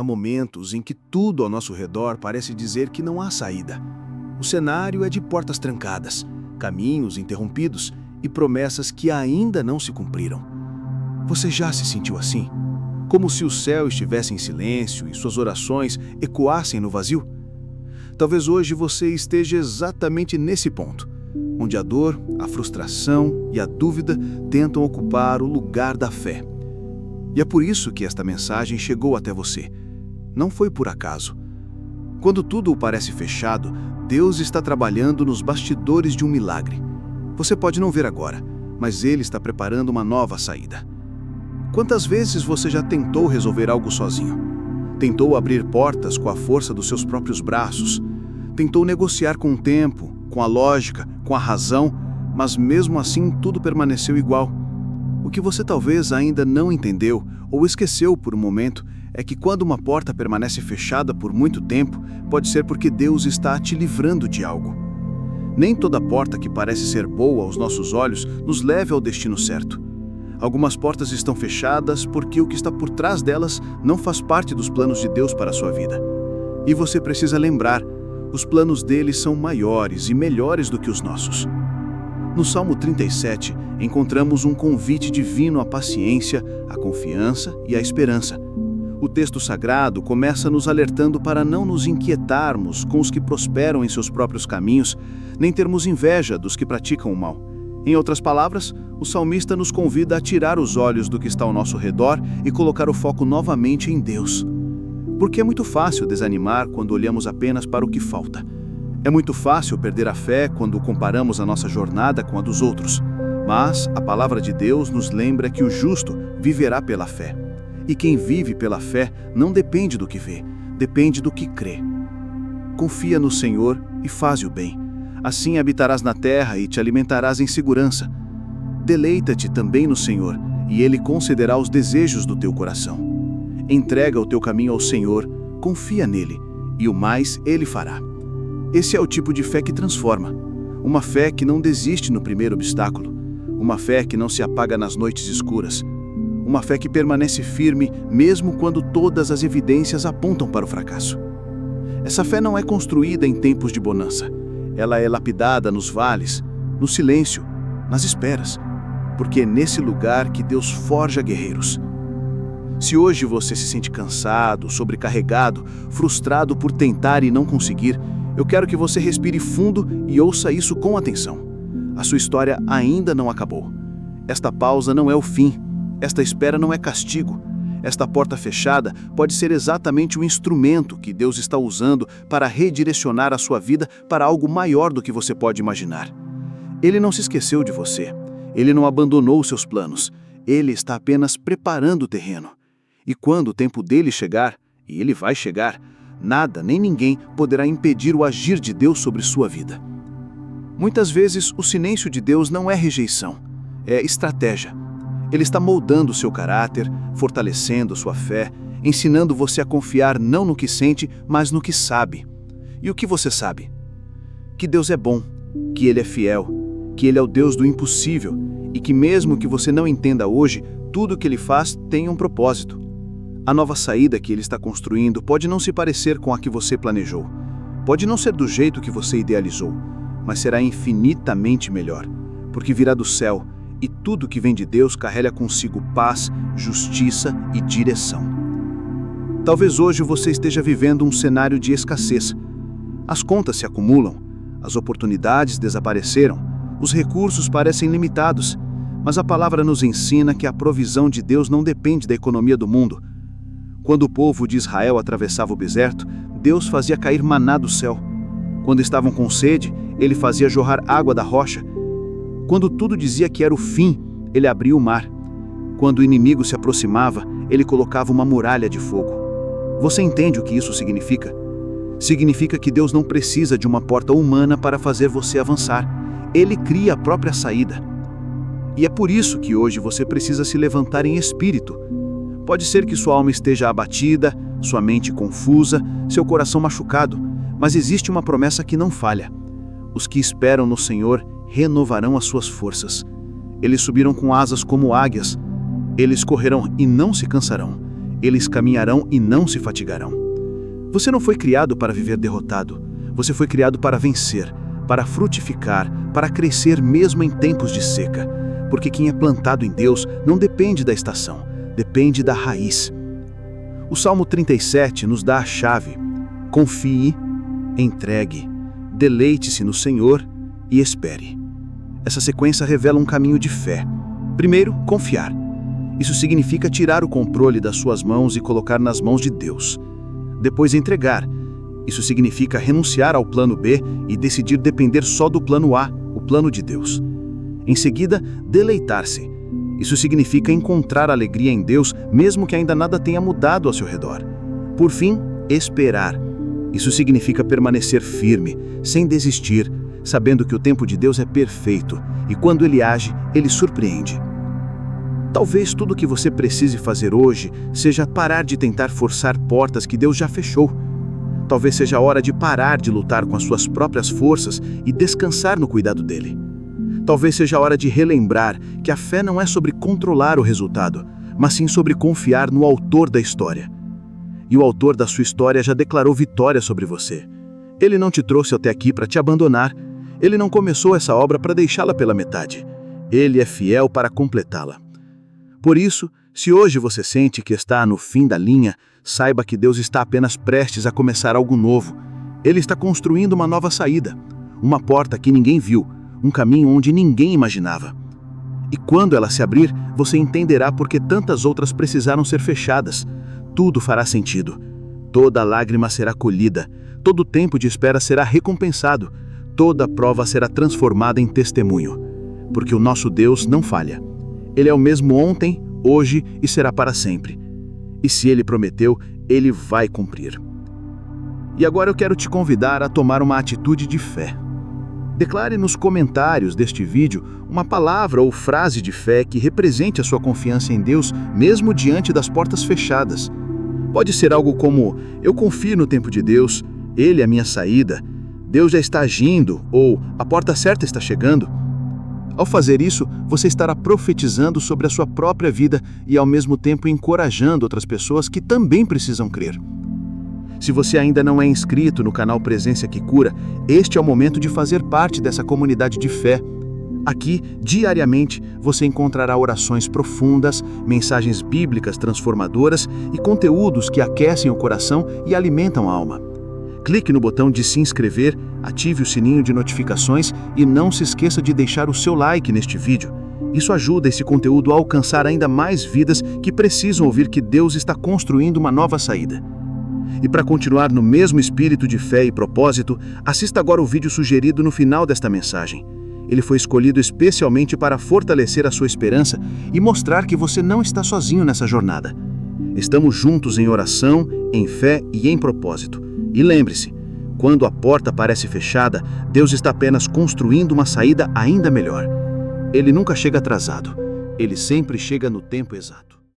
Há momentos em que tudo ao nosso redor parece dizer que não há saída. O cenário é de portas trancadas, caminhos interrompidos e promessas que ainda não se cumpriram. Você já se sentiu assim? Como se o céu estivesse em silêncio e suas orações ecoassem no vazio? Talvez hoje você esteja exatamente nesse ponto, onde a dor, a frustração e a dúvida tentam ocupar o lugar da fé. E é por isso que esta mensagem chegou até você. Não foi por acaso. Quando tudo parece fechado, Deus está trabalhando nos bastidores de um milagre. Você pode não ver agora, mas Ele está preparando uma nova saída. Quantas vezes você já tentou resolver algo sozinho? Tentou abrir portas com a força dos seus próprios braços? Tentou negociar com o tempo, com a lógica, com a razão, mas mesmo assim tudo permaneceu igual? O que você talvez ainda não entendeu ou esqueceu por um momento é que quando uma porta permanece fechada por muito tempo, pode ser porque Deus está te livrando de algo. Nem toda porta que parece ser boa aos nossos olhos nos leva ao destino certo. Algumas portas estão fechadas porque o que está por trás delas não faz parte dos planos de Deus para a sua vida. E você precisa lembrar, os planos dele são maiores e melhores do que os nossos. No Salmo 37, encontramos um convite divino à paciência, à confiança e à esperança. O texto sagrado começa nos alertando para não nos inquietarmos com os que prosperam em seus próprios caminhos, nem termos inveja dos que praticam o mal. Em outras palavras, o salmista nos convida a tirar os olhos do que está ao nosso redor e colocar o foco novamente em Deus. Porque é muito fácil desanimar quando olhamos apenas para o que falta. É muito fácil perder a fé quando comparamos a nossa jornada com a dos outros. Mas a palavra de Deus nos lembra que o justo viverá pela fé. E quem vive pela fé não depende do que vê, depende do que crê. Confia no Senhor e faze o bem. Assim habitarás na terra e te alimentarás em segurança. Deleita-te também no Senhor, e Ele concederá os desejos do teu coração. Entrega o teu caminho ao Senhor, confia nele, e o mais Ele fará. Esse é o tipo de fé que transforma. Uma fé que não desiste no primeiro obstáculo. Uma fé que não se apaga nas noites escuras. Uma fé que permanece firme mesmo quando todas as evidências apontam para o fracasso. Essa fé não é construída em tempos de bonança. Ela é lapidada nos vales, no silêncio, nas esperas, porque é nesse lugar que Deus forja guerreiros. Se hoje você se sente cansado, sobrecarregado, frustrado por tentar e não conseguir, eu quero que você respire fundo e ouça isso com atenção. A sua história ainda não acabou. Esta pausa não é o fim. Esta espera não é castigo. Esta porta fechada pode ser exatamente o instrumento que Deus está usando para redirecionar a sua vida para algo maior do que você pode imaginar. Ele não se esqueceu de você. Ele não abandonou os seus planos. Ele está apenas preparando o terreno. E quando o tempo dele chegar, e ele vai chegar, nada nem ninguém poderá impedir o agir de Deus sobre sua vida. Muitas vezes, o silêncio de Deus não é rejeição, é estratégia. Ele está moldando o seu caráter, fortalecendo sua fé, ensinando você a confiar não no que sente, mas no que sabe. E o que você sabe? Que Deus é bom, que Ele é fiel, que Ele é o Deus do impossível e que mesmo que você não entenda hoje, tudo o que Ele faz tem um propósito. A nova saída que Ele está construindo pode não se parecer com a que você planejou. Pode não ser do jeito que você idealizou, mas será infinitamente melhor, porque virá do céu. E tudo que vem de Deus carrega consigo paz, justiça e direção. Talvez hoje você esteja vivendo um cenário de escassez. As contas se acumulam, as oportunidades desapareceram, os recursos parecem limitados, mas a palavra nos ensina que a provisão de Deus não depende da economia do mundo. Quando o povo de Israel atravessava o deserto, Deus fazia cair maná do céu. Quando estavam com sede, Ele fazia jorrar água da rocha. Quando tudo dizia que era o fim, Ele abria o mar. Quando o inimigo se aproximava, Ele colocava uma muralha de fogo. Você entende o que isso significa? Significa que Deus não precisa de uma porta humana para fazer você avançar. Ele cria a própria saída. E é por isso que hoje você precisa se levantar em espírito. Pode ser que sua alma esteja abatida, sua mente confusa, seu coração machucado, mas existe uma promessa que não falha. Os que esperam no Senhor renovarão as suas forças. Eles subirão com asas como águias. Eles correrão e não se cansarão. Eles caminharão e não se fatigarão. Você não foi criado para viver derrotado. Você foi criado para vencer, para frutificar, para crescer mesmo em tempos de seca. Porque quem é plantado em Deus não depende da estação, depende da raiz. O Salmo 37 nos dá a chave. Confie, entregue, deleite-se no Senhor e espere. Essa sequência revela um caminho de fé. Primeiro, confiar. Isso significa tirar o controle das suas mãos e colocar nas mãos de Deus. Depois, entregar. Isso significa renunciar ao plano B e decidir depender só do plano A, o plano de Deus. Em seguida, deleitar-se. Isso significa encontrar alegria em Deus, mesmo que ainda nada tenha mudado ao seu redor. Por fim, esperar. Isso significa permanecer firme, sem desistir, sabendo que o tempo de Deus é perfeito e quando Ele age, Ele surpreende. Talvez tudo o que você precise fazer hoje seja parar de tentar forçar portas que Deus já fechou. Talvez seja a hora de parar de lutar com as suas próprias forças e descansar no cuidado dele. Talvez seja a hora de relembrar que a fé não é sobre controlar o resultado, mas sim sobre confiar no autor da história. E o autor da sua história já declarou vitória sobre você. Ele não te trouxe até aqui para te abandonar. Ele não começou essa obra para deixá-la pela metade. Ele é fiel para completá-la. Por isso, se hoje você sente que está no fim da linha, saiba que Deus está apenas prestes a começar algo novo. Ele está construindo uma nova saída, uma porta que ninguém viu, um caminho onde ninguém imaginava. E quando ela se abrir, você entenderá por que tantas outras precisaram ser fechadas. Tudo fará sentido. Toda lágrima será colhida, todo tempo de espera será recompensado, toda prova será transformada em testemunho. Porque o nosso Deus não falha. Ele é o mesmo ontem, hoje e será para sempre. E se Ele prometeu, Ele vai cumprir. E agora eu quero te convidar a tomar uma atitude de fé. Declare nos comentários deste vídeo uma palavra ou frase de fé que represente a sua confiança em Deus, mesmo diante das portas fechadas. Pode ser algo como: eu confio no tempo de Deus, Ele é a minha saída, Deus já está agindo, ou a porta certa está chegando. Ao fazer isso, você estará profetizando sobre a sua própria vida e ao mesmo tempo encorajando outras pessoas que também precisam crer. Se você ainda não é inscrito no canal Presença que Cura, este é o momento de fazer parte dessa comunidade de fé. Aqui, diariamente, você encontrará orações profundas, mensagens bíblicas transformadoras e conteúdos que aquecem o coração e alimentam a alma. Clique no botão de se inscrever, ative o sininho de notificações e não se esqueça de deixar o seu like neste vídeo. Isso ajuda esse conteúdo a alcançar ainda mais vidas que precisam ouvir que Deus está construindo uma nova saída. E para continuar no mesmo espírito de fé e propósito, assista agora o vídeo sugerido no final desta mensagem. Ele foi escolhido especialmente para fortalecer a sua esperança e mostrar que você não está sozinho nessa jornada. Estamos juntos em oração, em fé e em propósito. E lembre-se, quando a porta parece fechada, Deus está apenas construindo uma saída ainda melhor. Ele nunca chega atrasado, ele sempre chega no tempo exato.